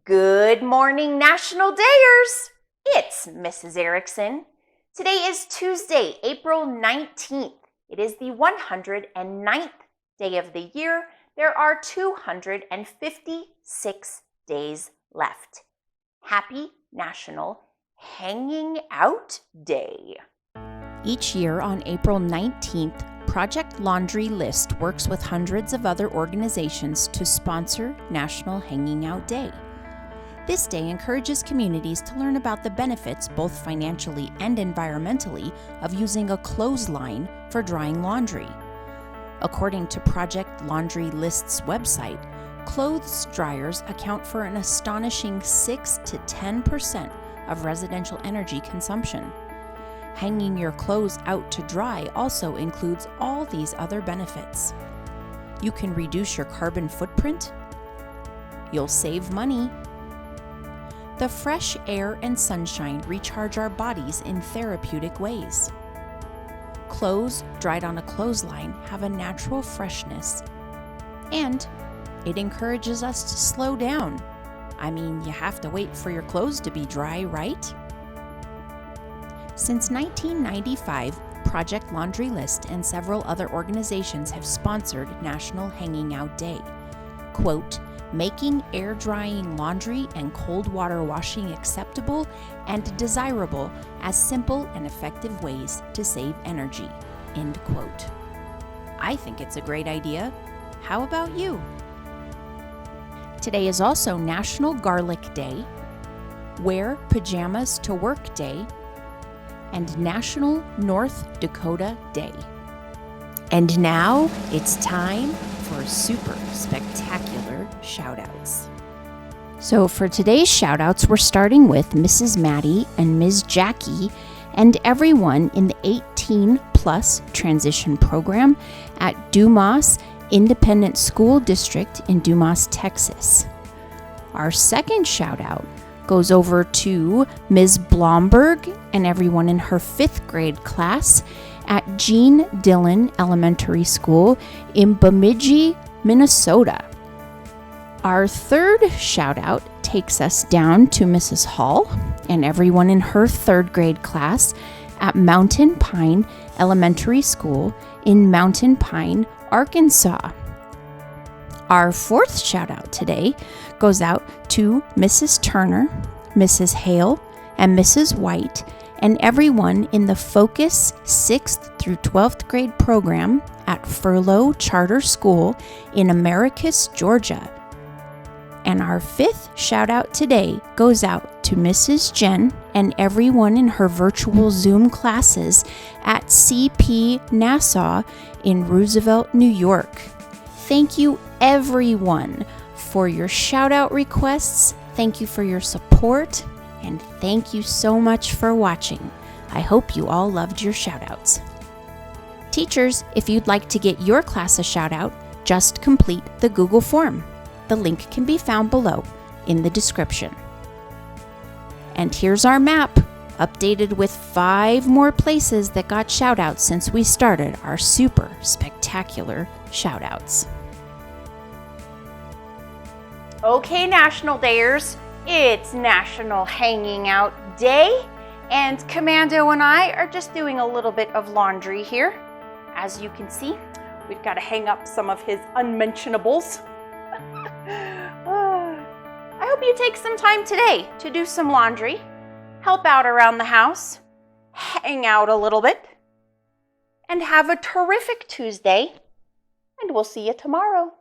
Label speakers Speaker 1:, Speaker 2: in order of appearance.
Speaker 1: Good morning, National Dayers! It's Mrs. Erickson. Today is Tuesday, April 19th. It is the 109th day of the year. There are 256 days left. Happy National Hanging Out Day.
Speaker 2: Each year on April 19th, Project Laundry List works with hundreds of other organizations to sponsor National Hanging Out Day. This day encourages communities to learn about the benefits, both financially and environmentally, of using a clothesline for drying laundry. According to Project Laundry List's website, clothes dryers account for an astonishing 6 to 10% of residential energy consumption. Hanging your clothes out to dry also includes all these other benefits. You can reduce your carbon footprint. You'll save money. The fresh air and sunshine recharge our bodies in therapeutic ways. Clothes dried on a clothesline have a natural freshness, and it encourages us to slow down. I mean, you have to wait for your clothes to be dry, right? Since 1995, Project Laundry List and several other organizations have sponsored National Hanging Out Day. Quote, making air drying laundry and cold water washing acceptable and desirable as simple and effective ways to save energy, end quote. I think it's a great idea. How about you? Today is also National Garlic Day, Wear Pajamas to Work Day, and National North Dakota Day. And now it's time for super spectacular shout-outs. So for today's shout-outs, we're starting with Mrs. Maddie and Ms. Jackie and everyone in the 18 plus transition program at Dumas Independent School District in Dumas, Texas. Our second shout-out goes over to Ms. Blomberg and everyone in her 5th grade class at Jean Dillon Elementary School in Bemidji, Minnesota. Our third shout out takes us down to Mrs. Hall and everyone in her 3rd grade class at Mountain Pine Elementary School in Mountain Pine, Arkansas. Our 4th shout out today goes out to Mrs. Turner, Mrs. Hale, and Mrs. White, and everyone in the Focus 6th through 12th grade program at Furlough Charter School in Americus, Georgia. And our 5th shout out today goes out to Mrs. Jen and everyone in her virtual Zoom classes at CP Nassau in Roosevelt, New York. Thank you everyone for your shout out requests. Thank you for your support. And thank you so much for watching. I hope you all loved your shout-outs. Teachers, if you'd like to get your class a shout-out, just complete the Google form. The link can be found below in the description. And here's our map, updated with 5 more places that got shout-outs since we started our super spectacular shout-outs.
Speaker 1: Okay, National Dayers. It's National Hanging Out Day, and Commando and I are just doing a little bit of laundry here. As you can see, we've got to hang up some of his unmentionables. I hope you take some time today to do some laundry, help out around the house, hang out a little bit, and have a terrific Tuesday, and we'll see you tomorrow.